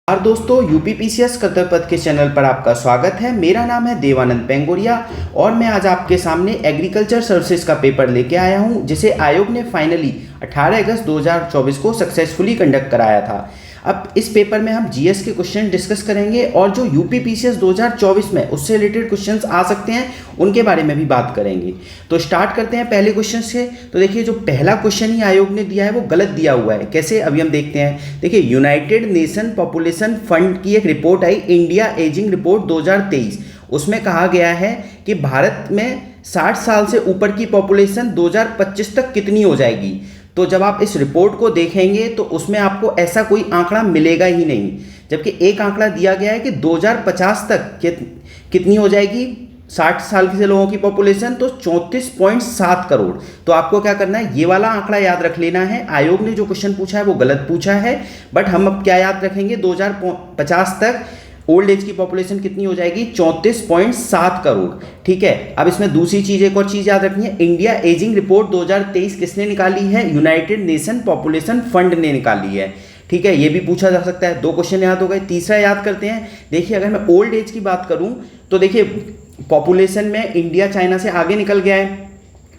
और दोस्तों यूपीपीसीएस कर्तव्य पथ के चैनल पर आपका स्वागत है। मेरा नाम है देवानंद पेंगोरिया और मैं आज आपके सामने एग्रीकल्चर सर्विसेज का पेपर लेके आया हूं, जिसे आयोग ने फाइनली 18 अगस्त 2024 को सक्सेसफुली कंडक्ट कराया था। अब इस पेपर में हम जीएस के क्वेश्चन डिस्कस करेंगे और जो यूपीपीसीएस 2024 में उससे रिलेटेड क्वेश्चंस आ सकते हैं उनके बारे में भी बात करेंगे। तो स्टार्ट करते हैं पहले क्वेश्चन से। तो देखिए, जो पहला क्वेश्चन ही आयोग ने दिया है वो गलत दिया हुआ है। कैसे, अभी हम देखते हैं। देखिए, यूनाइटेड नेशन पॉपुलेशन फंड की एक रिपोर्ट आई, इंडिया एजिंग रिपोर्ट 2023। उसमें कहा गया है कि भारत में 60 साल से ऊपर की पॉपुलेशन 2025 तक कितनी हो जाएगी। तो जब आप इस रिपोर्ट को देखेंगे तो उसमें आपको ऐसा कोई आंकड़ा मिलेगा ही नहीं, जबकि एक आंकड़ा दिया गया है कि 2050 तक कितनी हो जाएगी 60 साल के लोगों की पॉपुलेशन, तो 34.7 करोड़। तो आपको क्या करना है, ये वाला आंकड़ा याद रख लेना है। आयोग ने जो क्वेश्चन पूछा है वो गलत पूछा है, बट हम अब क्या याद रखेंगे, 2050 तक ओल्ड एज की पॉपुलेशन कितनी हो जाएगी, 34.7 करोड़। ठीक है। अब इसमें दूसरी चीज, एक और चीज याद रखनी है, इंडिया एजिंग रिपोर्ट 2023 किसने निकाली है, यूनाइटेड नेशन पॉपुलेशन फंड ने निकाली है। ठीक है, ये भी पूछा जा सकता है। 2 क्वेश्चन याद हो गए। तीसरा याद करते हैं। देखिए, अगर मैं ओल्ड एज की बात करूं तो देखिए, पॉपुलेशन में इंडिया चाइना से आगे निकल गया है,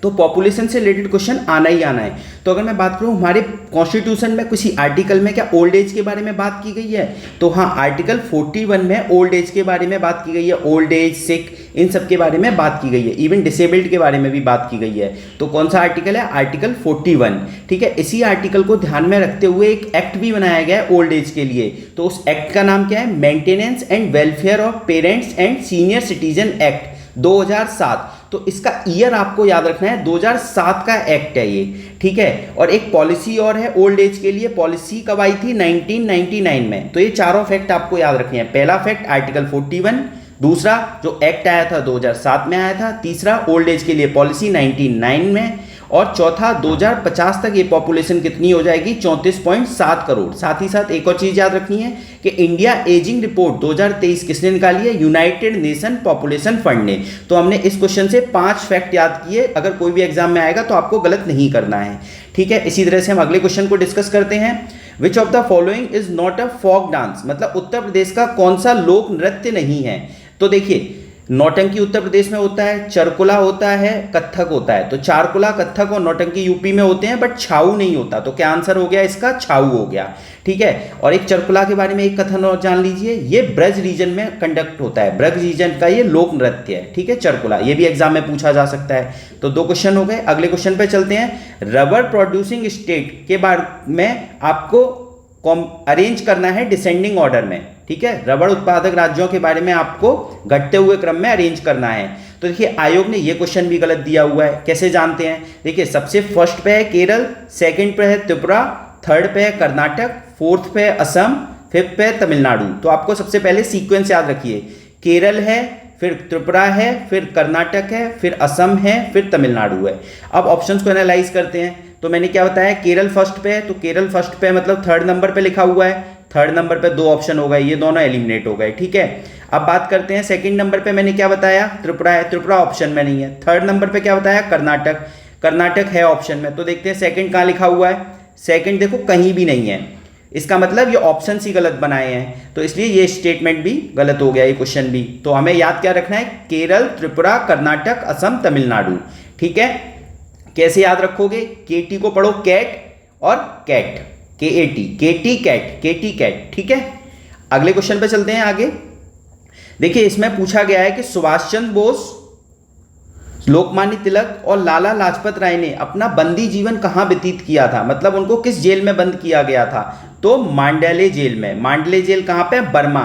तो पॉपुलेशन से रिलेटेड क्वेश्चन आना ही आना है। तो अगर मैं बात करूं हमारे कॉन्स्टिट्यूशन में किसी आर्टिकल में क्या ओल्ड एज के बारे में बात की गई है, तो हाँ, आर्टिकल 41 में ओल्ड एज के बारे में बात की गई है। ओल्ड एज, सिक, इन सब के बारे में बात की गई है। इवन डिसेबल्ड के बारे में भी बात की गई है। तो कौन सा आर्टिकल है, आर्टिकल 41। ठीक है। इसी आर्टिकल को ध्यान में रखते हुए एक एक्ट भी बनाया गया है ओल्ड एज के लिए। तो उस एक्ट का नाम क्या है, maintenance and welfare of parents and senior citizen act 2007। तो इसका ईयर आपको याद रखना है, 2007 का एक्ट है ये। ठीक है। और एक पॉलिसी और है ओल्ड एज के लिए, पॉलिसी कब आई थी, 1999 में। तो ये चारों फैक्ट आपको याद रखने हैं। पहला फैक्ट आर्टिकल 41, दूसरा जो एक्ट आया था 2007 में आया था, तीसरा ओल्ड एज के लिए पॉलिसी 1999 में, और चौथा 2050 तक ये पॉपुलेशन कितनी हो जाएगी, 34.7 करोड़। साथ ही साथ एक और चीज याद रखनी है कि इंडिया एजिंग रिपोर्ट 2023 किसने निकाली है, यूनाइटेड नेशन पॉपुलेशन फंड ने। तो हमने इस क्वेश्चन से 5 फैक्ट याद किए। अगर कोई भी एग्जाम में आएगा तो आपको गलत नहीं करना है। ठीक है। इसी तरह से हम अगले क्वेश्चन को डिस्कस करते हैं। Which of the following is not a folk dance, मतलब उत्तर प्रदेश का कौन सा लोक नृत्य नहीं है। तो देखिए, नौटंकी उत्तर प्रदेश में होता है, चरकुला होता है, कत्थक होता है। तो चारकुला, कत्थक और नौटंकी यूपी में होते हैं, बट छाऊ नहीं होता। तो क्या आंसर हो गया इसका, छाऊ हो गया। ठीक है। और एक चरकुला के बारे में एक कथन और जान लीजिए, ये ब्रज रीजन में कंडक्ट होता है, ब्रज रीजन का ये लोक नृत्य है। ठीक है, चरकुला, ये भी एग्जाम में पूछा जा सकता है। तो 2 क्वेश्चन हो गए। अगले क्वेश्चन पे चलते हैं। रबर प्रोड्यूसिंग स्टेट के बारे में आपको अरेंज करना है डिसेंडिंग ऑर्डर में। ठीक है। रबड़ उत्पादक राज्यों के बारे में आपको घटते हुए क्रम में अरेंज करना है। तो देखिए, आयोग ने ये क्वेश्चन भी गलत दिया हुआ है। कैसे जानते हैं, देखिए, सबसे फर्स्ट पे है केरल, सेकंड पे है त्रिपुरा, थर्ड पे है कर्नाटक, फोर्थ पे है असम, फिफ्थ पे है तमिलनाडु। तो आपको सबसे पहले सीक्वेंस याद रखिए, केरल है, फिर त्रिपुरा है, फिर कर्नाटक है, फिर असम है, फिर तमिलनाडु है। अब ऑप्शंस को एनालाइज करते हैं। तो मैंने क्या बताया, केरल फर्स्ट पे है, तो केरल फर्स्ट पे मतलब 3rd नंबर पे लिखा हुआ है। 3rd नंबर पे 2 ऑप्शन हो गए, ये दोनों एलिमिनेट हो गए। ठीक है। अब बात करते हैं 2nd नंबर पे, मैंने क्या बताया, त्रिपुरा है, त्रिपुरा ऑप्शन में नहीं है। 3rd नंबर पे क्या बताया, कर्नाटक, कर्नाटक है ऑप्शन में। तो देखते हैं सेकंड कहाँ लिखा हुआ है, सेकंड देखो कहीं भी नहीं है। इसका मतलब ये ऑप्शन ही गलत बनाए हैं, तो इसलिए ये स्टेटमेंट भी गलत हो गया, ये क्वेश्चन भी। तो हमें याद क्या रखना है, केरल, त्रिपुरा, कर्नाटक, असम, तमिलनाडु। ठीक है। कैसे याद रखोगे, केटी को पढ़ो कैट और कैट, केएटी, केटी कैट, केटी कैट। ठीक है। अगले क्वेश्चन पे चलते हैं आगे। देखिए, इसमें पूछा गया है कि सुभाष चंद्र बोस, लोकमान्य तिलक और लाला लाजपत राय ने अपना बंदी जीवन कहां व्यतीत किया था, मतलब उनको किस जेल में बंद किया गया था। तो मांडले जेल में। मांडले जेल कहां पे, बर्मा।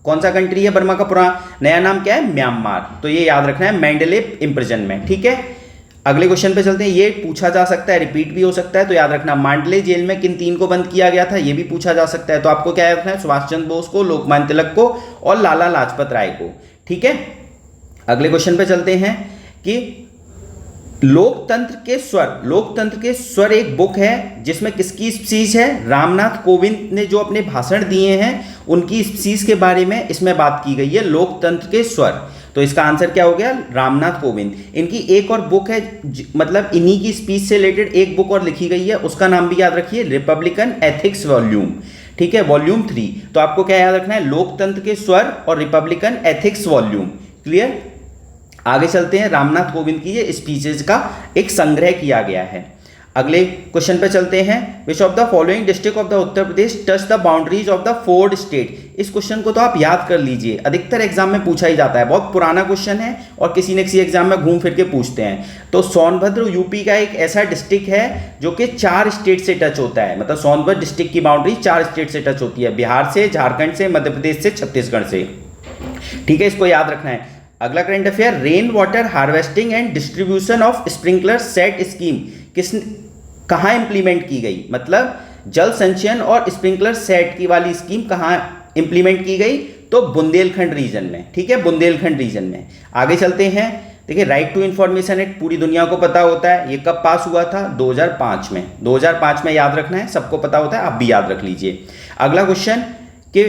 कौन सा कंट्री है, बर्मा का पुराना नया नाम क्या है, म्यांमार। तो ये याद रखना है, मैंडले इम्प्रिजन में। ठीक है। अगले क्वेश्चन पे चलते हैं। ये पूछा जा सकता है, रिपीट भी हो सकता है, तो याद रखना, मांडले जेल में किन 3 को बंद किया गया था, ये भी पूछा जा सकता है। तो आपको क्या याद रखना है, सुभाष चंद्र बोस को, लोकमान्य तिलक को और लाला लाजपत राय को। ठीक है। अगले क्वेश्चन पे चलते हैं कि लोकतंत्र के स्वर, लोकतंत्र के स्वर एक बुक है जिसमें किसकी स्पीच है, रामनाथ कोविंद ने जो अपने भाषण दिए हैं उनकी स्पीच के बारे में इसमें बात की गई है, लोकतंत्र के स्वर। तो इसका आंसर क्या हो गया, रामनाथ कोविंद। इनकी एक और बुक है, मतलब इन्हीं की स्पीच से रिलेटेड एक बुक और लिखी गई है, उसका नाम भी याद रखिए, रिपब्लिकन एथिक्स वॉल्यूम। ठीक है, वॉल्यूम 3। तो आपको क्या याद रखना है, लोकतंत्र के स्वर और रिपब्लिकन एथिक्स वॉल्यूम। क्लियर। आगे चलते हैं, रामनाथ कोविंद की ये स्पीचेज का एक संग्रह किया गया है। अगले क्वेश्चन पे चलते हैं, which of the following district of the Uttar Pradesh touch the boundaries of the fourth state. इस क्वेश्चन को तो आप याद कर लीजिए, अधिकतर एग्जाम में पूछा ही जाता है, बहुत पुराना क्वेश्चन है और किसी न किसी एग्जाम में घूम फिर के पूछते हैं। तो सोनभद्र यूपी का एक ऐसा डिस्ट्रिक्ट है जो कि 4 स्टेट से टच होता है, मतलब सोनभद्र डिस्ट्रिक्ट की बाउंड्री 4 स्टेट से टच होती है, बिहार से, झारखंड से, मध्य प्रदेश से, छत्तीसगढ़ से। ठीक है, इसको याद रखना है। अगला current affair, rain water harvesting and distribution of sprinkler set scheme कहाँ इंप्लीमेंट की गई, मतलब जल संचयन और स्प्रिंकलर सेट की वाली स्कीम कहाँ इंप्लीमेंट की गई, तो बुंदेलखंड रीजन में। ठीक है, बुंदेलखंड रीजन में। आगे चलते हैं, देखिए राइट टू इन्फॉर्मेशन एक्ट पूरी दुनिया को पता होता है, ये कब पास हुआ था, 2005 में। 2005 में याद रखना है, सबको पता होता है, आप भी याद रख लीजिए। अगला क्वेश्चन कि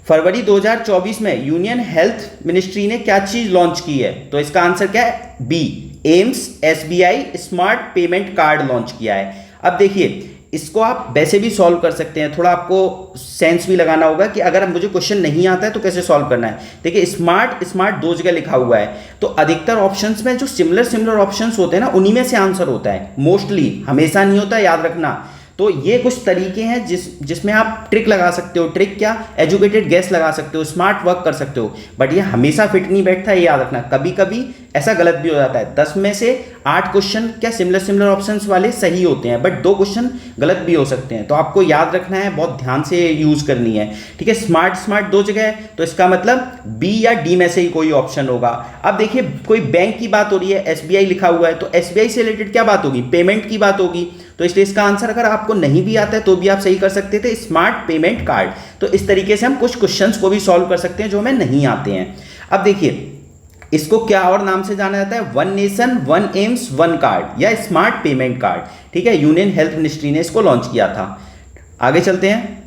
फरवरी 2024 में यूनियन हेल्थ मिनिस्ट्री ने क्या चीज लॉन्च की है, तो इसका आंसर क्या है, B, AIIMS SBI smart payment card launch किया है। अब देखिए इसको आप वैसे भी सॉल्व कर सकते हैं, थोड़ा आपको सेंस भी लगाना होगा कि अगर मुझे क्वेश्चन नहीं आता है तो कैसे सॉल्व करना है। देखिए स्मार्ट 2 जगह लिखा हुआ है, तो अधिकतर ऑप्शंस में जो सिमिलर ऑप्शंस होते हैं ना, उन्हीं में से आंसर होता है, मोस्टली, हमेशा नहीं होता, याद रखना। तो ये कुछ तरीके हैं जिसमें आप ट्रिक लगा सकते हो। ट्रिक क्या, एजुकेटेड गेस लगा सकते हो, स्मार्ट वर्क कर सकते हो, बट ये हमेशा फिट नहीं बैठता, ये याद रखना। कभी कभी ऐसा गलत भी हो जाता है, 10 में से 8 क्वेश्चन क्या सिमिलर ऑप्शंस वाले सही होते हैं, बट 2 क्वेश्चन गलत भी हो सकते हैं। तो आपको याद रखना है, बहुत ध्यान से यूज करनी है। ठीक है, स्मार्ट 2 जगह है, तो इसका मतलब बी या डी में से ही कोई ऑप्शन होगा। अब देखिए कोई बैंक की बात हो रही है, एसबीआई लिखा हुआ है, तो एसबीआई से रिलेटेड क्या बात होगी, पेमेंट की बात होगी। तो इसलिए इसका आंसर अगर आपको नहीं भी आता है तो भी आप सही कर सकते थे, स्मार्ट पेमेंट कार्ड। तो इस तरीके से हम कुछ क्वेश्चंस को भी सॉल्व कर सकते हैं जो हमें नहीं आते हैं। अब देखिए इसको क्या और नाम से जाना जाता है, 1 नेशन 1 एम्स 1 कार्ड या स्मार्ट पेमेंट कार्ड। ठीक है, यूनियन हेल्थ मिनिस्ट्री ने इसको लॉन्च किया था। आगे चलते हैं,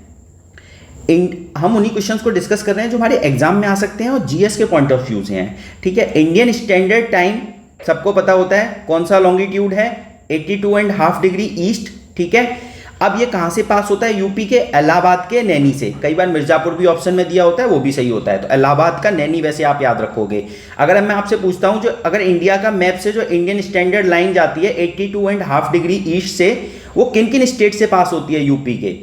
हम उन्हीं क्वेश्चंस को डिस्कस कर रहे हैं जो हमारे एग्जाम में आ सकते हैं और जीएस के पॉइंट ऑफ व्यू से हैं। ठीक है, इंडियन स्टैंडर्ड टाइम सबको पता होता है, कौन सा लॉन्गिट्यूड है, 82.5 डिग्री ईस्ट। ठीक है, अब ये कहां से पास होता है, यूपी के इलाहाबाद के नैनी से। कई बार मिर्जापुर भी ऑप्शन में दिया होता है, वो भी सही होता है, तो इलाहाबाद का नैनी वैसे आप याद रखोगे। अगर मैं आपसे पूछता हूं, जो अगर इंडिया का मैप से जो इंडियन स्टैंडर्ड लाइन जाती है 82.5 डिग्री ईस्ट से, वो किन किन स्टेट से पास होती है, यूपी के,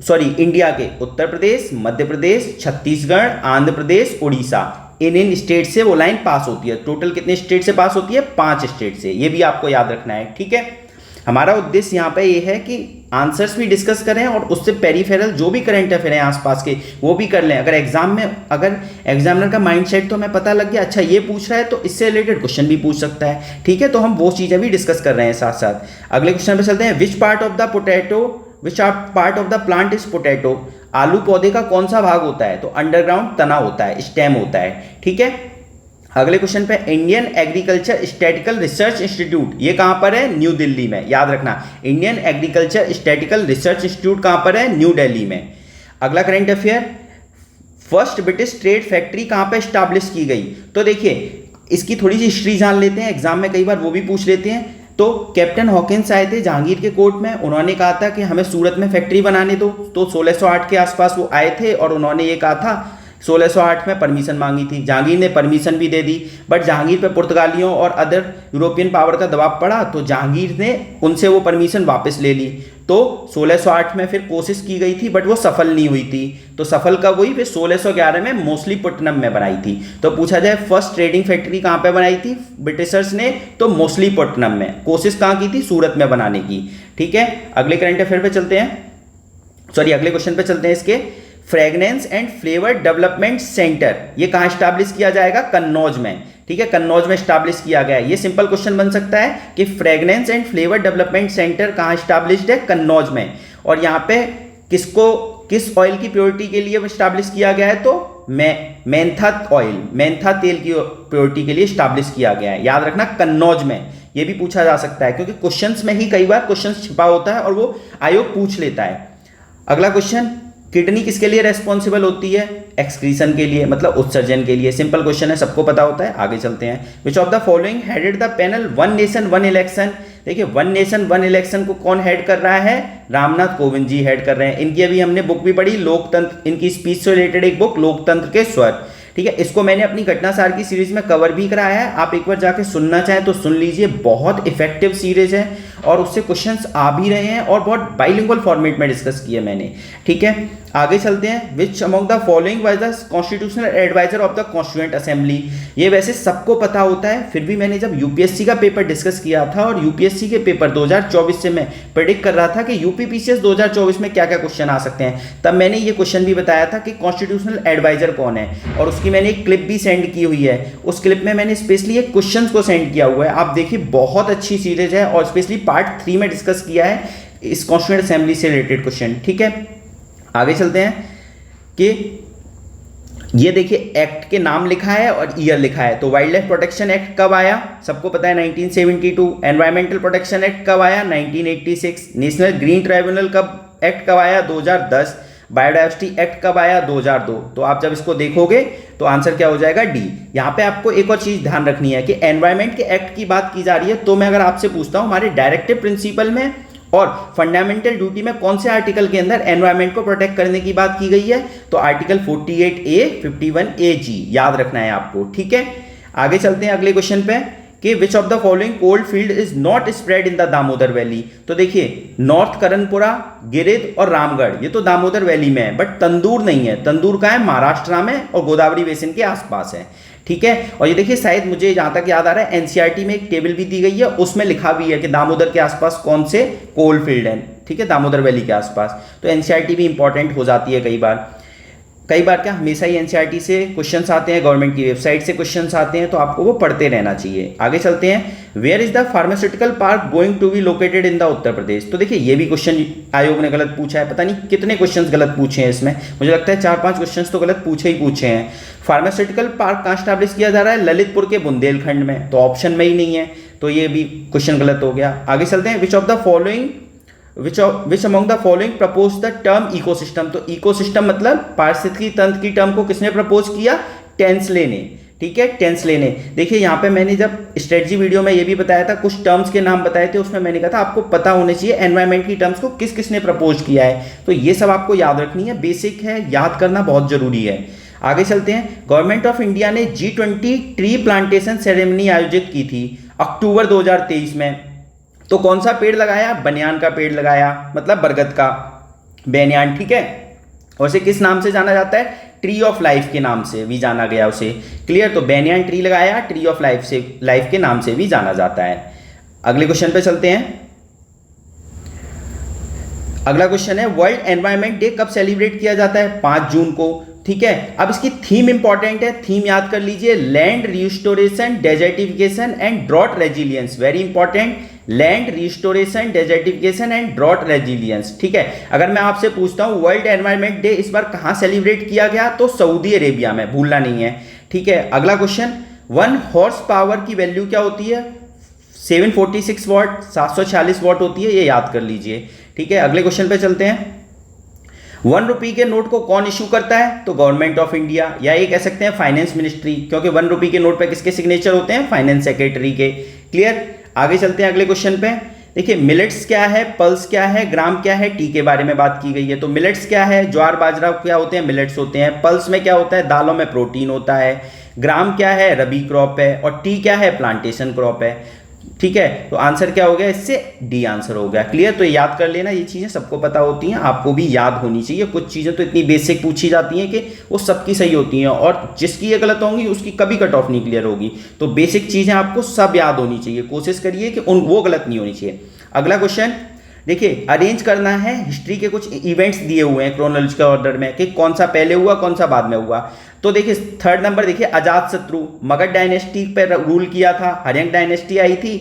सॉरी इंडिया के, उत्तर प्रदेश, मध्य प्रदेश, छत्तीसगढ़, आंध्र प्रदेश, उड़ीसा, इन स्टेट से वो लाइन पास होती है। टोटल कितने स्टेट से पास होती है, 5 स्टेट से, ये भी आपको याद रखना है। ठीक है, हमारा उद्देश्य यहाँ पे ये है कि आंसर्स भी डिस्कस करें और उससे पेरिफेरल जो भी करंट अफेयर हैं आसपास के वो भी कर लें। अगर एग्जाम में, अगर एग्जामिनर का माइंडसेट तो हमें पता लग गया, अच्छा ये पूछ रहा है तो इससे रिलेटेड क्वेश्चन भी पूछ सकता है। ठीक है, तो हम वो चीज़ें भी डिस्कस कर रहे हैं साथ साथ। अगले क्वेश्चन पे चलते हैं, which part of the plant is potato. आलू पौधे का कौन सा भाग होता है, तो अंडरग्राउंड तना होता है, स्टेम होता है। ठीक है, अगले क्वेश्चन पे, Indian agriculture statistical research institute, ये कहां पर है, न्यू दिल्ली में, याद रखना। Indian agriculture statistical research institute कहां पर है, न्यू दिल्ली में। अगला current affair, first British trade factory कहां पे स्टैब्लिश की गई। तो देखिए इसकी थोड़ी सी हिस्ट्री जान लेते हैं, एग्जाम में कई बार वो भी पूछ लेते हैं। तो कैप्टन हॉकिंस आए थे जहांगीर के कोर्ट में, उन्होंने कहा था कि हमें सूरत में फैक्ट्री बनाने दो। तो 1608 के आसपास वो आए थे और उन्होंने ये कहा था, 1608 में परमिशन मांगी थी, जहांगीर ने परमिशन भी दे दी, बट जहांगीर पे पुर्तगालियों और अदर यूरोपियन पावर का दबाव पड़ा, तो जहांगीर ने उनसे वो परमिशन वापस ले ली। तो 1608 में फिर कोशिश की गई थी बट वो सफल नहीं हुई थी, तो सफल कब हुई, फिर 1611 में मछलीपट्टनम में बनाई थी। तो पूछा जाए फर्स्ट ट्रेडिंग फैक्ट्री कहाँ पे बनाई थी ब्रिटिशर्स ने, तो मछलीपट्टनम में। कोशिश कहाँ की थी, सूरत में बनाने की। ठीक है, अगले करंट अफेयर पे चलते हैं, सॉरी अगले क्वेश्चन पे चलते हैं। इसके fragrance and flavour development centre ये कहाँ स्टैब्लिश किया जाएगा, कन्नौज में। ठीक है, कन्नौज में स्टैब्लिश किया गया है। ये सिंपल क्वेश्चन बन सकता है कि fragrance and flavour development centre कहाँ स्टैब्लिश्ड है, कन्नौज में। और यहाँ पे किस ऑयल की प्योरिटी के लिए स्टैब्लिश किया गया है, तो मेंथा तेल की प्योरिटी के लिए स्टैब्लिश किया गया है। याद रखना कन्नौज में, ये भी पूछा जा सकता है क्योंकि क्वेश्चंस में ही कई बार क्वेश्चंस छिपा होता है और वो आयोग पूछ लेता है। अगला क्वेश्चन, किडनी किसके लिए रेस्पॉन्सिबल होती है? एक्सक्रीशन के लिए, मतलब उत्सर्जन के लिए। सिंपल क्वेश्चन है, सबको पता होता है। आगे चलते हैं। Which of the following headed the panel one nation one election? देखिए, वन नेशन वन इलेक्शन को कौन हेड कर रहा है? रामनाथ कोविंद जी हेड कर रहे हैं। इनकी अभी हमने बुक भी पढ़ी, लोकतंत्र, इनकी स्पीच से रिलेटेड एक बुक, लोकतंत्र के स्वर। ठीक है, इसको मैंने अपनी घटनासार की सीरीज में कवर भी कराया है, आप एक बार जाके सुनना चाहें तो सुन लीजिए। बहुत इफेक्टिव सीरीज है और उससे क्वेश्चंस आ भी रहे हैं और बहुत बाइलिंगुअल फॉर्मेट में डिस्कस किया मैंने। ठीक है, आगे चलते हैं। Which among the following was the constitutional adviser of the constituent assembly? ये वैसे सबको पता होता है, फिर भी मैंने जब यूपीएससी का पेपर डिस्कस किया था और यूपीएससी के पेपर 2024 से मैं प्रेडिक्ट कर रहा था कि यूपी पीसीएस 2024 में क्या क्या क्वेश्चन आ सकते हैं, तब मैंने ये क्वेश्चन भी बताया था कि कॉन्स्टिट्यूशनल एडवाइजर कौन है, और उसकी मैंने एक क्लिप भी सेंड की हुई है। उस क्लिप में मैंने स्पेशली एक क्वेश्चन को सेंड किया हुआ है, आप देखिए, बहुत अच्छी सीरीज है और स्पेशली पार्ट 3 में डिस्कस किया है इस कॉन्स्टिट्यूएंट असेंबली से रिलेटेड क्वेश्चन। ठीक है, आगे चलते हैं कि ये देखिए एक्ट के नाम लिखा है और ईयर लिखा है। तो वाइल्ड लाइफ प्रोटेक्शन एक्ट कब आया? सबको पता है 1972। एनवायरमेंटल प्रोटेक्शन एक्ट कब आया? 1986। नेशनल ग्रीन ट्राइब्यूनल कब एक्ट कब आया? 2010। बायोडाइवर्सिटी एक्ट कब आया? 2002। तो आप जब इसको देखोगे तो आंसर क्या हो जाएगा? डी। यहाँ पे आपको एक और चीज ध्यान रखनी है कि एनवायरमेंट के एक्ट की बात की जा रही है, तो मैं अगर आपसे पूछता हूँ हमारे डायरेक्टिव प्रिंसिपल में और फंडामेंटल ड्यूटी में कौन से आर्टिकल के अंदर एनवायरनमेंट को प्रोटेक्ट करने की बात की गई है, तो आर्टिकल 48A 51A G याद रखना है आपको। ठीक है, आगे चलते हैं अगले क्वेश्चन पे कि विच of the following cold field is not spread in the Damodar valley? तो देखिए, नॉर्थ करणपुरा, गिरिध और रामगढ़ ये तो दामोदर वैली में है, बट तंदूर नहीं है। तंदूर का है महाराष्ट्र में और गोदावरी बेसिन के आसपास है। ठीक है, और ये देखिए, शायद मुझे जहां तक याद आ रहा है एनसीईआरटी में एक टेबल भी दी गई है, उसमें लिखा भी है कि दामोदर के आसपास कौन से कोल फील्ड हैं। ठीक है, दामोदर वैली के आसपास। तो एनसीईआरटी भी इंपॉर्टेंट हो जाती है कई बार क्या हमेशा ही एनसीईआरटी से क्वेश्चंस आते हैं, गवर्नमेंट की वेबसाइट से क्वेश्चंस आते हैं, तो आपको वो पढ़ते रहना चाहिए। आगे चलते हैं। Where is the pharmaceutical park going to be located in the Uttar Pradesh? तो देखिए, ये भी क्वेश्चन आयोग ने गलत पूछा है, पता नहीं कितने क्वेश्चंस गलत पूछे हैं इसमें, मुझे लगता है 4-5 क्वेश्चंस तो गलत पूछे हैं। फार्मास्यूटिकल पार्क कहाँ स्टैब्लिश किया जा रहा है? ललितपुर के बुंदेलखंड में, तो ऑप्शन में ही नहीं है, तो ये भी क्वेश्चन गलत हो गया। आगे चलते हैं। Which of the following which among the following propose the term ecosystem? तो इकोसिस्टम मतलब पारिस्थितिकी तंत्र की टर्म को किसने प्रपोज किया? टेंसले ने। ठीक है, टेंसले ने। देखिए, यहाँ पे मैंने जब स्ट्रेटजी वीडियो में ये भी बताया था, कुछ टर्म्स के नाम बताए थे, उसमें मैंने कहा था आपको पता होने चाहिए एनवायरमेंट की टर्म्स को किसने प्रपोज किया है, तो ये सब आपको याद रखनी है, बेसिक है, याद करना बहुत जरूरी है। आगे चलते हैं। गवर्नमेंट ऑफ इंडिया ने G20 ट्री प्लांटेशन सेरेमनी आयोजित की थी अक्टूबर 2023 में, तो कौन सा पेड़ लगाया? बनियान का पेड़ लगाया, मतलब बरगद का बेनियान। ठीक है, और उसे किस नाम से जाना जाता है? ट्री ऑफ लाइफ के नाम से भी जाना गया उसे। क्लियर, तो बेनियान ट्री लगाया, ट्री ऑफ लाइफ के नाम से भी जाना जाता है। अगले क्वेश्चन पे चलते हैं। अगला क्वेश्चन है, वर्ल्ड एनवायरनमेंट डे कब सेलिब्रेट किया जाता है? 5 जून को। ठीक है, अब इसकी थीम इंपॉर्टेंट है, थीम याद कर लीजिए, land restoration, desertification and drought resilience. Very important, land restoration, desertification and drought resilience. ठीक है, अगर मैं आपसे पूछता हूं वर्ल्ड एनवायरनमेंट डे इस बार कहां सेलिब्रेट किया गया, तो सऊदी अरेबिया में, भूलना नहीं है। ठीक है, अगला क्वेश्चन, 1 हॉर्स पावर की वैल्यू क्या होती है? 746 वॉट, 746 वॉट होती है, ये याद कर लीजिए। ठीक है, अगले क्वेश्चन पे चलते हैं। 1 रुपये के नोट को कौन इशू करता है? तो गवर्नमेंट ऑफ इंडिया, या ये कह सकते हैं फाइनेंस मिनिस्ट्री, क्योंकि 1 रुपये के नोट पे किसके सिग्नेचर होते हैं? फाइनेंस सेक्रेटरी के। क्लियर, आगे चलते हैं अगले क्वेश्चन पे। देखिए, मिलेट्स क्या है, पल्स क्या है, ग्राम क्या है, टी के बारे में बात की गई है। तो मिलेट्स क्या है? ज्वार बाजरा क्या होते हैं? मिलेट्स होते हैं। पल्स में क्या होता है? दालों में प्रोटीन होता है। ग्राम क्या है? रबी क्रॉप है। और टी क्या है? प्लांटेशन क्रॉप है। ठीक है, तो आंसर क्या हो गया? इससे डी आंसर हो गया। क्लियर, तो याद कर लेना, ये चीजें सबको पता होती हैं, आपको भी याद होनी चाहिए। कुछ चीजें तो इतनी बेसिक पूछी जाती हैं कि वो सबकी सही होती हैं, और जिसकी ये गलत होंगी उसकी कभी कट ऑफ नहीं क्लियर होगी। तो बेसिक चीजें आपको सब याद होनी चाहिए, कोशिश करिए कि वो गलत नहीं होनी चाहिए। अगला क्वेश्चन देखिए, अरेंज करना है, हिस्ट्री के कुछ इवेंट्स दिए हुए हैं क्रोनोलॉजिकल ऑर्डर में कि कौन सा पहले हुआ, कौन सा बाद में हुआ। तो देखिए, 3rd नंबर देखिए, अजातशत्रु, मगध डायनेस्टी पर रूल किया था, हर्यंक डायनेस्टी आई थी।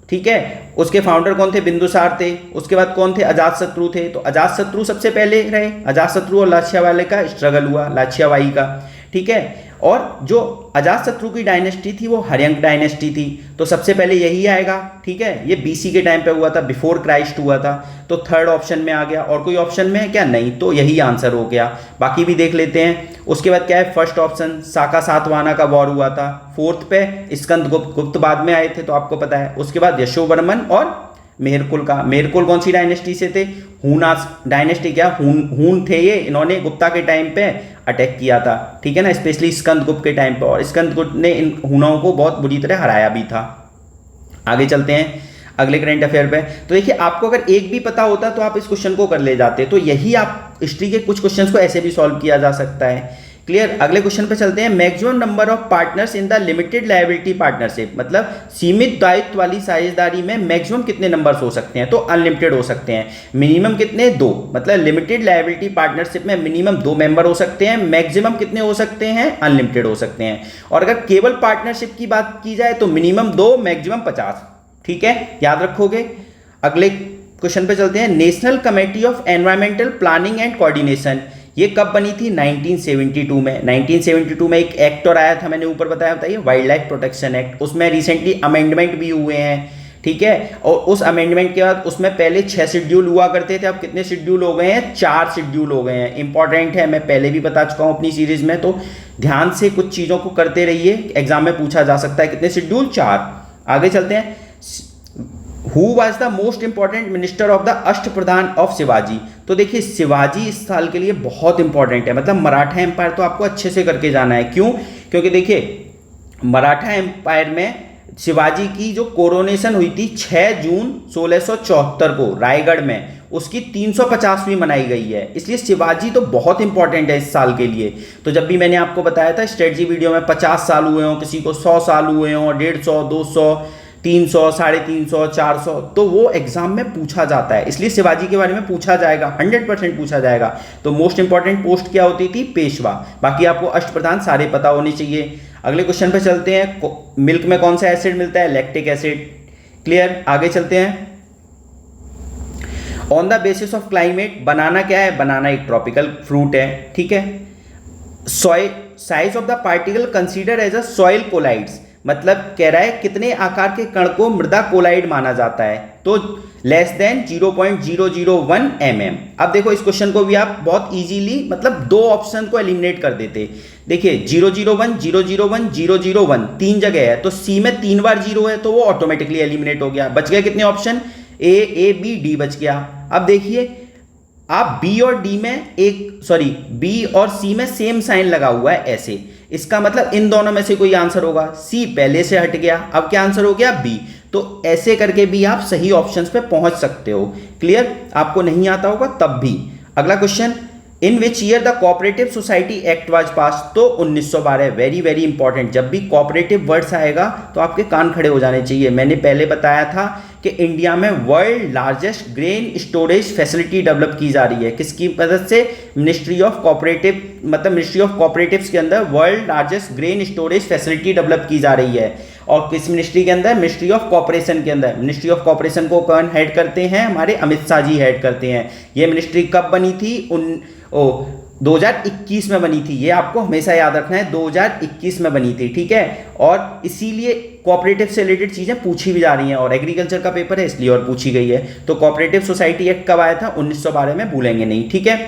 ठीक है, उसके फाउंडर कौन थे? बिंदुसार थे। उसके बाद कौन थे? अजातशत्रु थे। तो अजातशत्रु सबसे पहले रहे, अजातशत्रु और लाछियावाई का स्ट्रगल हुआ, लाछियावाई का। ठीक है, और जो अजातशत्रु की डायनेस्टी थी वो हर्यंक डायनेस्टी थी, तो सबसे पहले यही आएगा। ठीक है, ये बीसी के टाइम पे हुआ था, बिफोर क्राइस्ट हुआ था, तो थर्ड ऑप्शन में आ गया। और कोई ऑप्शन में है क्या? नहीं, तो यही आंसर हो गया। बाकी भी देख लेते हैं। उसके बाद क्या है? फर्स्ट ऑप्शन साका सातवाहना का वॉर हुआ था। फोर्थ पे स्कंदगुप्त, गुप्त बाद में आए थे तो आपको पता है। उसके बाद यशोवर्मन और मेहरकुल का। मेहरकुल कौन सी डायनेस्टी से थे? हूना डायनेस्टी, क्या हून थे ये, इन्होंने गुप्ता के टाइम पे अटैक किया था। ठीक है ना, स्पेशली स्कंदगुप्त के टाइम पे, और स्कंदगुप्त ने इन हूनाओं को बहुत बुरी तरह हराया भी था। आगे चलते हैं अगले करंट अफेयर पे। तो देखिए, आपको अगर एक भी पता होता तो आप इस क्वेश्चन को कर ले जाते, तो यही आप हिस्ट्री के कुछ क्वेश्चंस को ऐसे भी सॉल्व किया जा सकता है। क्लियर। अगले क्वेश्चन पे चलते हैं। Maximum number of partners in the limited liability partnership, मतलब सीमित दायित्व वाली साझेदारी में मैक्सिमम कितने नंबर्स हो सकते हैं? तो अनलिमिटेड हो सकते हैं। मिनिमम कितने? 2, मतलब लिमिटेड लायबिलिटी पार्टनरशिप में मिनिमम 2 मेंबर हो सकते हैं। मैक्सिमम कितने हो सकते हैं? अनलिमिटेड हो सकते हैं। और अगर केवल पार्टनरशिप की बात की जाए तो मिनिमम 2, मैक्सिमम 50। ठीक है, याद रखोगे। अगले क्वेश्चन पे चलते हैं। National committee of environmental planning and coordination, ये कब बनी थी? 1972 में। 1972 में एक एक्ट और आया था, मैंने ऊपर बताया, बताइए, वाइल्ड लाइफ प्रोटेक्शन एक्ट। उसमें रिसेंटली अमेंडमेंट भी हुए हैं। ठीक है, और उस अमेंडमेंट के बाद उसमें पहले 6 शेड्यूल हुआ करते थे, अब कितने शेड्यूल हो गए हैं? 4 शेड्यूल हो गए हैं। इंपॉर्टेंट है, मैं पहले भी बता चुका हूं अपनी सीरीज में, तो ध्यान से कुछ चीजों को करते रहिए, एग्जाम में पूछा जा सकता है। कितने शेड्यूल? 4। आगे चलते हैं। Who was the most important minister of the Ashtapradhan of Shivaji? तो देखिए, शिवाजी इस साल के लिए बहुत इंपॉर्टेंट है, मतलब मराठा एम्पायर तो आपको अच्छे से करके जाना है। क्यों? क्योंकि देखिए, मराठा एम्पायर में शिवाजी की जो कोरोनेशन हुई थी 6 जून 1674 को रायगढ़ में, उसकी 350वीं मनाई गई है, इसलिए शिवाजी तो बहुत इंपॉर्टेंट है इस साल के लिए। तो जब भी मैंने आपको बताया था स्ट्रेटजी वीडियो में 50 साल हुए हों, किसी को 100 साल हुए हों, 150, 200, 300, 350, 400, तो वो एग्जाम में पूछा जाता है, इसलिए शिवाजी के बारे में पूछा जाएगा, 100% पूछा जाएगा। तो मोस्ट इंपॉर्टेंट पोस्ट क्या होती थी? पेशवा। बाकी आपको अष्टप्रधान सारे पता होने चाहिए। अगले क्वेश्चन पे चलते हैं। मिल्क में कौन सा एसिड मिलता है? Lactic acid. क्लियर। आगे चलते हैं। On the basis of climate, banana क्या है? बनाना एक ट्रॉपिकल फ्रूट है। ठीक है। Soil size of the particle consider as a soil colloids, मतलब कह रहा है कितने आकार के कण को मृदा कोलाइड माना जाता है? तो लेस देन 0.001 mm। अब देखो, इस क्वेश्चन को भी आप बहुत इजीली, मतलब 2 ऑप्शन को एलिमिनेट कर देते। देखिए 001, 001, 001 3 जगह है, तो सी में 3 बार 0 है, तो वो ऑटोमेटिकली एलिमिनेट हो गया। बच गए कितने ऑप्शन? ए बी डी बच गया। अब देखिए, आप बी और डी में बी और सी में सेम साइन लगा हुआ है ऐसे, इसका मतलब इन दोनों में से कोई आंसर होगा। सी पहले से हट गया, अब क्या आंसर हो गया? बी। तो ऐसे करके भी आप सही ऑप्शंस पे पहुंच सकते हो। क्लियर। आपको नहीं आता होगा तब भी। अगला question, in which year the cooperative society act was pass? तो 1912। Very very important. जब भी कोऑपरेटिव वर्ड्स आएगा तो आपके कान खड़े हो जाने चाहिए। मैंने पहले बताया था कि इंडिया में world largest grain storage facility develop की जा रही है। किसकी मदद से? मिनिस्ट्री ऑफ कोऑपरेटिव, मतलब मिनिस्ट्री ऑफ कोऑपरेटिव्स के अंदर world largest grain storage facility develop की जा रही है। और किस मिनिस्ट्री के अंदर? मिनिस्ट्री ऑफ कॉर्पोरेशन के अंदर। मिनिस्ट्री ऑफ कॉर्पोरेशन को कौन हेड करते हैं? हमारे अमित शाह जी हेड करते हैं। ये मिनिस्ट्री कब बनी थी? 2021 में बनी थी। ये आपको हमेशा याद रखना है, 2021 में बनी थी। ठीक है। और इसीलिए कोऑपरेटिव से रिलेटेड चीजें पूछी भी जा रही हैं, और एग्रीकल्चर का पेपर है इसलिए और पूछी गई है। तो कोऑपरेटिव सोसाइटी एक्ट कब आया था? 1912 में, भूलेंगे नहीं। ठीक है।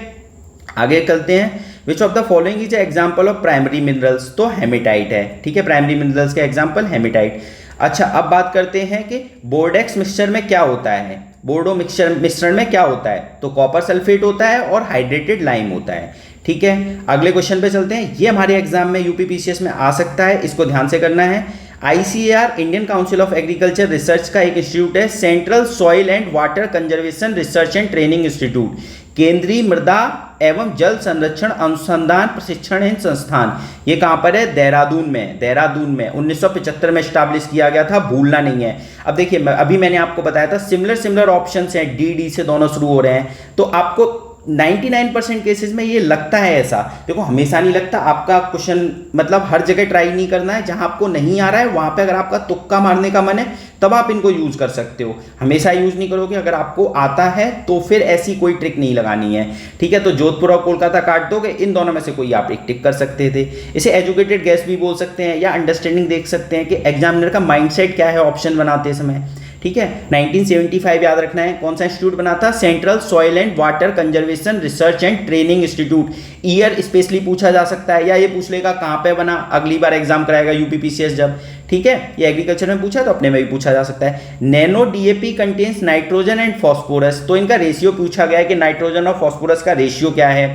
आगे चलते हैं। Which of the following is example of primary minerals? तो हेमेटाइट है। ठीक है, प्राइमरी मिनरल्स का एग्जाम्पल हेमेटाइट। अच्छा, अब बात करते हैं कि बोर्डेक्स मिक्सचर में क्या होता है। बोर्डो मिश्रण में क्या होता है? तो कॉपर सल्फेट होता है और हाइड्रेटेड लाइम होता है। ठीक है। अगले क्वेश्चन पे चलते हैं। ये हमारे एग्जाम में यूपीपीसीएस में आ सकता है, इसको ध्यान से करना है। ICAR Indian council of agriculture research का एक इंस्टीट्यूट है, central soil and water conservation research and training institute, केंद्रीय मृदा एवं जल संरक्षण अनुसंधान प्रशिक्षण एवं संस्थान। ये कहाँ पर है? देहरादून में। देहरादून में 1975 में स्टैब्लिश किया गया था, भूलना नहीं है। अब देखिए, अभी मैंने आपको बताया था सिमिलर ऑप्शंस हैं, डी से दोनों शुरू हो रहे हैं, तो आपको 99% केसेस में ये लगता है ऐसा। देखो हमेशा नहीं लगता, आपका क्वेश्चन मतलब हर जगह ट्राई नहीं करना है, जहां आपको नहीं आ रहा है वहां पे अगर आपका तुक्का मारने का मन है तब आप इनको यूज कर सकते हो, हमेशा यूज नहीं करोगे। अगर आपको आता है तो फिर ऐसी कोई ट्रिक नहीं लगानी है, ठीक है। तो जोधपुर और कोलकाता काट दोगे, इन दोनों में से कोई आप एक टिक कर सकते थे। इसे एजुकेटेड गैस भी बोल सकते हैं, या अंडरस्टैंडिंग देख सकते हैं कि एग्जामिनर का माइंडसेट क्या है ऑप्शन बनाते समय, ठीक है। 1975 याद रखना है, कौन सा इंस्टीट्यूट बना था? Central soil and water conservation research and training institute. Year specially पूछा जा सकता है, या ये पूछ लेगा कहां पे बना, अगली बार एग्जाम कराएगा यूपीपीसीएस जब, ठीक है। ये एग्रीकल्चर में पूछा तो अपने में भी पूछा जा सकता है। Nano DAP contains nitrogen and phosphorus, तो इनका रेशियो पूछा गया है कि नाइट्रोजन और फॉस्फोरस का रेशियो क्या है,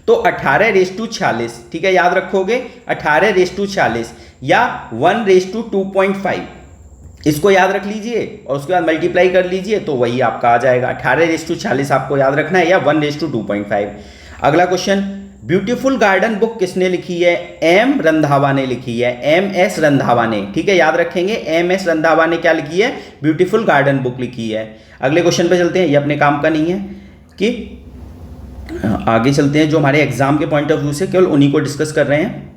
तो 18:46, ठीक है, याद रखोगे 18:46 या 1:2.5, इसको याद रख लीजिए और उसके बाद मल्टीप्लाई कर लीजिए तो वही आपका आ जाएगा। 18:46 आपको याद रखना है, या 1:2.5। अगला क्वेश्चन, ब्यूटीफुल गार्डन बुक किसने लिखी है? एम रंधावा ने लिखी है, MS रंधावा ने, ठीक है, याद रखेंगे। MS रंधावा ने क्या लिखी है? ब्यूटीफुल गार्डन बुक लिखी है। अगले क्वेश्चन पे चलते हैं, ये अपने काम का नहीं है, कि आगे चलते हैं, जो हमारे एग्जाम के पॉइंट ऑफ व्यू से केवल उन्हीं को डिस्कस कर रहे हैं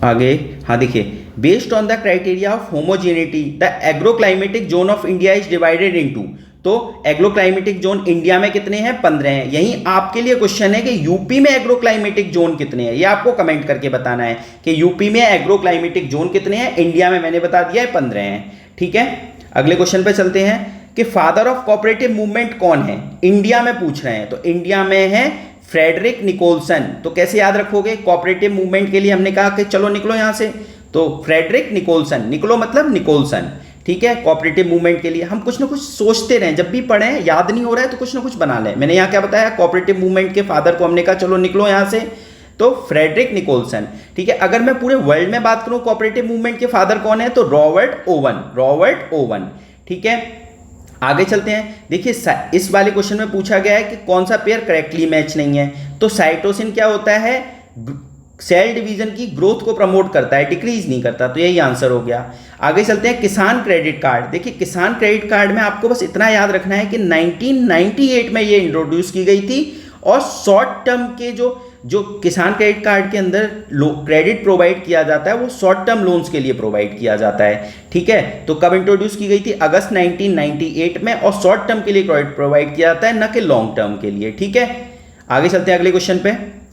आगे। हाँ देखिए, based on the criteria of homogeneity the agroclimatic zone of India is divided into, तो एग्रोक्लाइमेटिक जोन इंडिया में कितने हैं? 15 हैं। यही आपके लिए क्वेश्चन है कि यूपी में एग्रोक्लाइमेटिक जोन कितने हैं, ये आपको कमेंट करके बताना है कि यूपी में एग्रोक्लाइमेटिक जोन कितने हैं। इंडिया में मैंने बता दिया है 15 हैं, ठीक है। अगले क्वेश्चन पे चलते हैं कि फादर ऑफ कोऑपरेटिव मूवमेंट कौन है? इंडिया में पूछ रहे हैं, तो इंडिया में है फ्रेडरिक निकोलसन। तो कैसे याद रखोगे? कोऑपरेटिव मूवमेंट के लिए हमने कहा कि चलो निकलो यहां से, तो फ्रेडरिक निकोलसन, निकलो मतलब निकोलसन, ठीक है। कोऑपरेटिव मूवमेंट के लिए हम कुछ ना कुछ सोचते रहें, जब भी पढ़ें याद नहीं हो रहा है तो कुछ ना कुछ बना लें। मैंने यहाँ क्या बताया? कोऑपरेटिव मूवमेंट के फादर को हमने कहा चलो निकलो यहाँ से, तो फ्रेडरिक निकोलसन, ठीक है। अगर मैं पूरे वर्ल्ड में बात करूं कोऑपरेटिव मूवमेंट के फादर कौन है, तो रॉबर्ट ओवन, ठीक है। आगे चलते हैं, देखिए इस वाले क्वेश्चन में पूछा गया है कि कौन सा पेयर करेक्टली मैच नहीं है, तो साइटोसिन क्या होता है? सेल डिवीजन की ग्रोथ को प्रमोट करता है, डिक्रीज नहीं करता, तो यही आंसर हो गया। आगे चलते हैं, किसान क्रेडिट कार्ड। देखिए किसान क्रेडिट कार्ड में आपको बस इतना याद रखना है कि 1998 में ये इंट्रोड्यूस की गई थी, और शॉर्ट टर्म के जो किसान क्रेडिट कार्ड के अंदर क्रेडिट प्रोवाइड किया जाता है वो शॉर्ट टर्म लोन्स के लिए प्रोवाइड किया जाता है, ठीक है। तो कब इंट्रोड्यूस की गई थी? अगस्त 1998 में, और शॉर्ट टर्म के लिए क्रेडिट प्रोवाइड किया जाता है, न कि लॉन्ग टर्म के लिए, ठीक है। आगे चलते हैं अगले क्वेश्चन पे।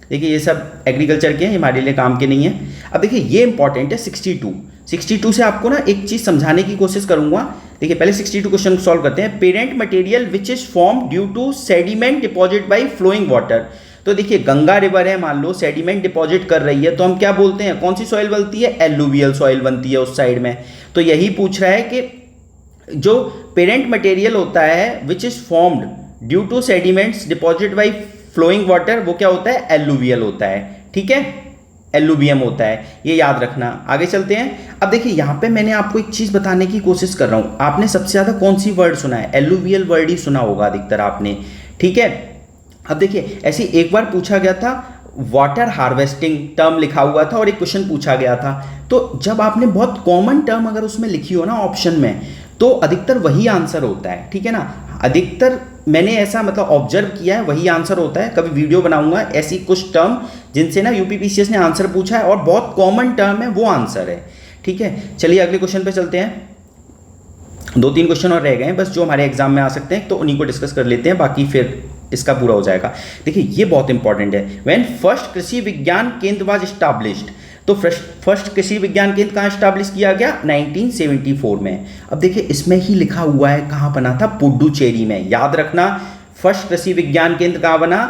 देखिए ये सब एग्रीकल्चर के हैं, हमारे लिए काम के नहीं है। अब देखिए ये इंपॉर्टेंट है 62 से आपको ना एक चीज समझाने की कोशिश करूंगा। देखिए पहले 62 क्वेश्चन सॉल्व करते हैं। Parent material which is form due to sediment deposit by flowing water. तो देखिए गंगा रिवर है, मान लो सेडिमेंट डिपॉजिट कर रही है, तो हम क्या बोलते हैं? कौन सी सॉइल बनती है? एलुवियल सॉइल बनती है उस साइड में। तो यही पूछ रहा है कि जो पेरेंट मटेरियल होता है which is formed due to sediments deposit by flowing water, वो क्या होता है? एलुवियल होता है, ठीक है, एलुवियम होता है, ये याद रखना। आगे चलते हैं। अब देखिए यहाँ पे मैंने आपको एक चीज बताने की कोशिश कर रहा हूं, आपने सबसे ज्यादा कौन सी वर्ड सुना है? एलुवियल वर्ड ही सुना होगा अधिकतर आपने, ठीक है। अब देखिए ऐसे एक बार पूछा गया था, वाटर हार्वेस्टिंग टर्म लिखा हुआ था और एक क्वेश्चन पूछा गया था, तो जब आपने बहुत कॉमन टर्म अगर उसमें लिखी हो ना ऑप्शन में, तो अधिकतर वही आंसर होता है, ठीक है ना। अधिकतर मैंने ऐसा मतलब ऑब्जर्व किया है, वही आंसर होता है। कभी वीडियो बनाऊंगा ऐसी कुछ टर्म जिनसे ना यूपीपीसीएस ने आंसर पूछा है और बहुत कॉमन टर्म है, वो आंसर है, ठीक है। चलिए अगले क्वेश्चन पे चलते हैं। 2-3 क्वेश्चन और रह गए हैं बस, जो हमारे एग्जाम में आ सकते हैं, तो उन्हीं को डिस्कस कर लेते हैं, बाकी फिर इसका पूरा हो जाएगा। देखिए ये बहुत इंपॉर्टेंट है। व्हेन फर्स्ट कृषि विज्ञान केंद्र वाज एस्टैब्लिश्ड, तो फर्स्ट कृषि विज्ञान केंद्र कहाँ एस्टैब्लिश किया गया? 1974 में। अब देखिए इसमें ही लिखा हुआ है कहाँ बना था? पुडुचेरी में, याद रखना। फर्स्ट कृषि विज्ञान केंद्र कहाँ बना?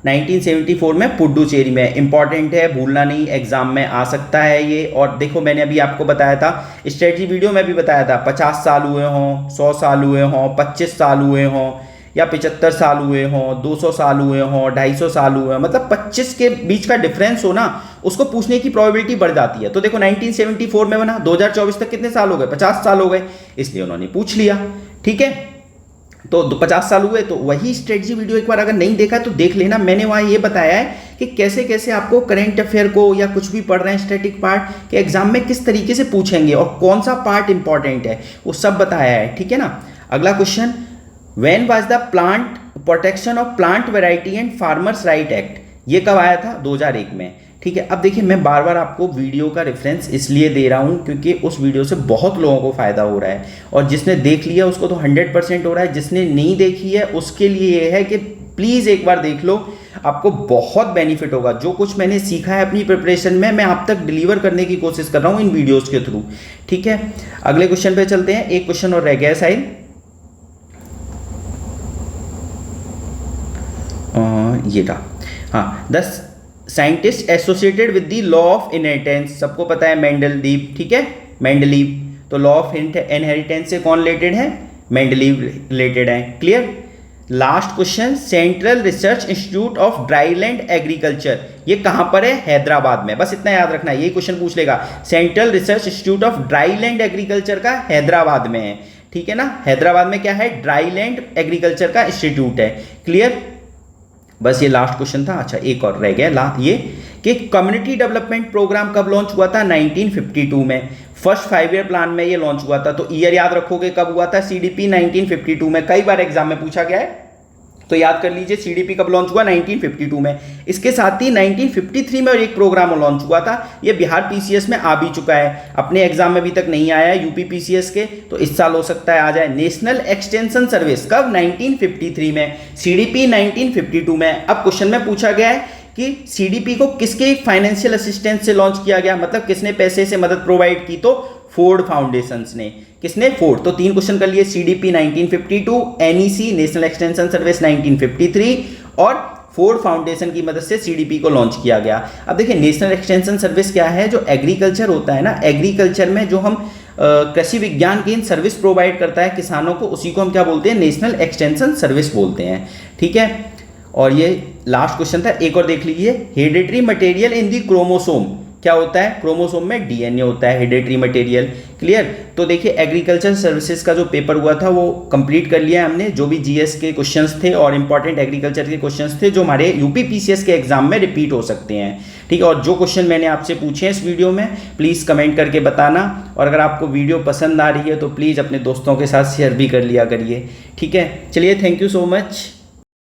1974 में पुडुचेरी में। इंपॉर्टेंट है, भूलना नहीं, एग्जाम में आ सकता है ये। और देखो मैंने अभी आपको बताया था, स्ट्रेटजी वीडियो में भी बताया था, 50 साल हुए हों, 100 साल हुए हों, 25 साल हुए हों, या 75 साल हुए हों, 200 साल हुए हों, 250 साल हुए हों, मतलब 25 के बीच का डिफरेंस हो ना, उसको पूछने की प्रोबेबिलिटी बढ़ जाती है। तो देखो 1974 में बना, 2024 तक कितने साल हो गए? 50 साल हो गए, इसलिए उन्होंने पूछ लिया, ठीक है। तो 50 साल हुए, तो वही स्ट्रेटजी वीडियो एक बार अगर नहीं देखा तो देख लेना। मैंने वहाँ ये बताया है कि कैसे कैसे आपको करंट अफेयर को या कुछ भी पढ़ रहे हैं स्टैटिक पार्ट के एग्जाम में किस तरीके से पूछेंगे और कौन सा पार्ट इंपॉर्टेंट है, वो सब बताया है, ठीक है ना। अगला question, when was the protection of plant variety and farmers right act, ये कब आया था? 2001 में। ठीक है, अब देखिए मैं बार बार आपको वीडियो का रेफरेंस इसलिए दे रहा हूँ क्योंकि उस वीडियो से बहुत लोगों को फ़ायदा हो रहा है, और जिसने देख लिया उसको तो 100% हो रहा है, जिसने नहीं देखी है उसके लिए ये है कि प्लीज़ एक बार देख लो, आपको बहुत बेनिफिट होगा। जो कुछ मैंने सीखा है अपनी प्रिपरेशन में, मैं आप तक डिलीवर करने की कोशिश कर रहा हूँ इन वीडियोस के थ्रू। ठीक है, अगले क्वेश्चन पे चलते हैं। एक क्वेश्चन और रह गया साहिल, ये था, हाँ, 10 scientist associated with the law of inheritance, सबको पता है मेंडलीव। ठीक है, मेंडलीव, तो लॉ ऑफ इनहेरिटेंस से कौन रिलेटेड है? मेंडलीव रिलेटेड है। Clear. Last question, central research institute of dryland agriculture, ये कहां पर है? हैदराबाद में। बस इतना याद रखना है, ये क्वेश्चन पूछ लेगा। Central research institute of dryland agriculture का हैदराबाद में है। ठीक है ना, हैदराबाद में क्या है? ड्राईलैंड एग्रीकल्चर का इंस्टीट्यूट है। क्लियर, बस ये लास्ट क्वेश्चन था। अच्छा, एक और रह गया ये कि कम्युनिटी डेवलपमेंट प्रोग्राम कब लॉन्च हुआ था? 1952 में। फर्स्ट 5 ईयर प्लान में ये लॉन्च हुआ था, तो ईयर याद रखोगे कब हुआ था? सीडीपी 1952 में, कई बार एग्जाम में पूछा गया है, तो याद कर लीजिए सीडीपी कब लॉन्च हुआ? 1952 में। इसके साथ ही 1953 में और एक प्रोग्राम लॉन्च हुआ था, ये बिहार पीसीएस में आ भी चुका है, अपने एग्जाम में अभी तक नहीं आया है यूपी पीसीएस के, तो इस साल हो सकता है आ जाए। नेशनल एक्सटेंशन सर्विस कब? 1953 में। सीडीपी 1952 में। अब क्वेश्चन में पूछा गया है कि सीडीपी को किसके फाइनेंशियल असिस्टेंस से लॉन्च किया गया, मतलब किसने पैसे से मदद प्रोवाइड की? तो फोर्ड फाउंडेशंस ने। किसने? फोर्ड। तो 3 क्वेश्चन कर लिए, CDP 1952, NEC national extension service 1953, और फोर्ड फाउंडेशन की मदद से सीडीपी को लॉन्च किया गया। अब देखिए नेशनल एक्सटेंशन सर्विस क्या है? जो एग्रीकल्चर होता है ना, एग्रीकल्चर में जो हम कृषि विज्ञान केंद्र सर्विस प्रोवाइड करता है किसानों को, उसी को हम क्या बोलते हैं? नेशनल एक्सटेंशन सर्विस बोलते हैं। ठीक है, और ये लास्ट क्वेश्चन था, एक और देख लीजिए। Hereditary material in the chromosome क्या होता है? क्रोमोसोम में डीएनए होता है, हेरिडिटरी मटेरियल। क्लियर। तो देखिए एग्रीकल्चर सर्विसेज का जो पेपर हुआ था वो कंप्लीट कर लिया हमने, जो भी जीएस के क्वेश्चंस थे और इंपॉर्टेंट एग्रीकल्चर के क्वेश्चंस थे जो हमारे यूपी पीसीएस के एग्जाम में रिपीट हो सकते हैं। ठीक है, और जो क्वेश्चन मैंने आपसे पूछे हैं इस वीडियो में, प्लीज़ कमेंट करके बताना, और अगर आपको वीडियो पसंद आ रही है तो प्लीज़ अपने दोस्तों के साथ शेयर भी कर लिया करिए। ठीक है, चलिए, थैंक यू सो मच।